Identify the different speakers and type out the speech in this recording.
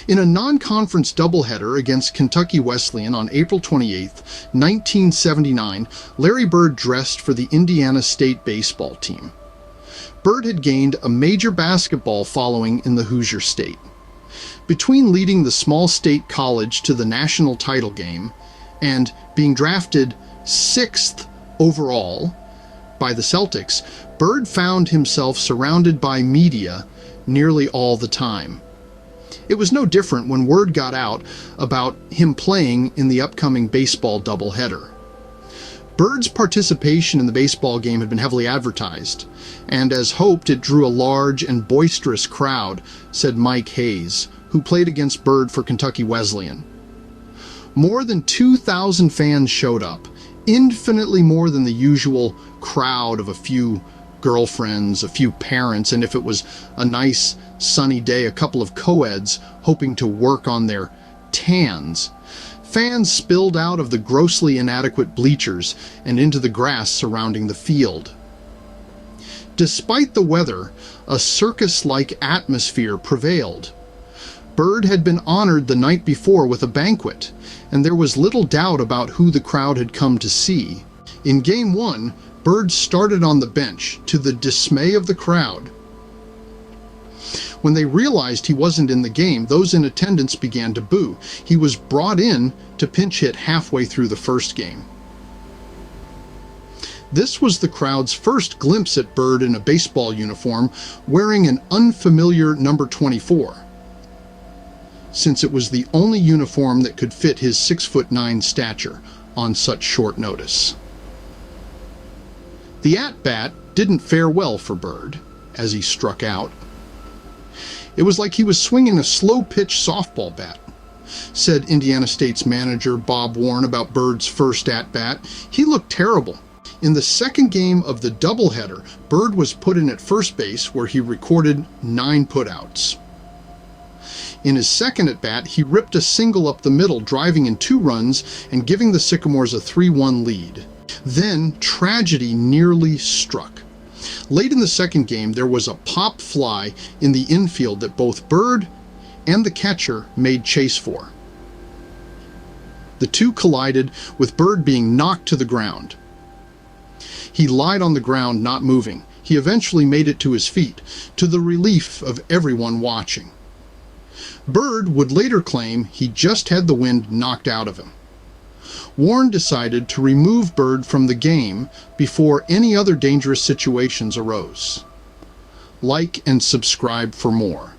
Speaker 1: In a non-conference doubleheader against Kentucky Wesleyan on April 28, 1979, Larry Bird dressed for the Indiana State baseball team. Bird had gained a major basketball following in the Hoosier State. Between leading the small state college to the national title game and being drafted 6th overall by the Celtics, Bird found himself surrounded by media nearly all the time. It was no different when word got out about him playing in the upcoming baseball doubleheader. Bird's participation in the baseball game had been heavily advertised, and as hoped, it drew a large and boisterous crowd, said Mike Hayes, who played against Bird for Kentucky Wesleyan. More than 2,000 fans showed up, infinitely more than the usual crowd of a few girlfriends, a few parents, and if it was a nice sunny day, a couple of co-eds hoping to work on their tans. Fans spilled out of the grossly inadequate bleachers and into the grass surrounding the field. Despite the weather, a circus-like atmosphere prevailed. Bird had been honored the night before with a banquet, and there was little doubt about who the crowd had come to see. In Game 1, Bird started on the bench, to the dismay of the crowd. When they realized he wasn't in the game, those in attendance began to boo. He was brought in to pinch hit halfway through the first game. This was the crowd's first glimpse at Bird in a baseball uniform, wearing an unfamiliar number 24, since it was the only uniform that could fit his 6'9" stature on such short notice. The at-bat didn't fare well for Bird as he struck out. It was like he was swinging a slow-pitch softball bat, said Indiana State's manager Bob Warren about Bird's first at-bat. He looked terrible. In the second game of the doubleheader, Bird was put in at first base, where he recorded 9 putouts. In his second at-bat, he ripped a single up the middle, driving in 2 runs and giving the Sycamores a 3-1 lead. Then tragedy nearly struck. Late in the second game, there was a pop fly in the infield that both Bird and the catcher made chase for. The two collided, with Bird being knocked to the ground. He lied on the ground, not moving. He eventually made it to his feet, to the relief of everyone watching. Bird would later claim he just had the wind knocked out of him. Warren decided to remove Bird from the game before any other dangerous situations arose. Like and subscribe for more.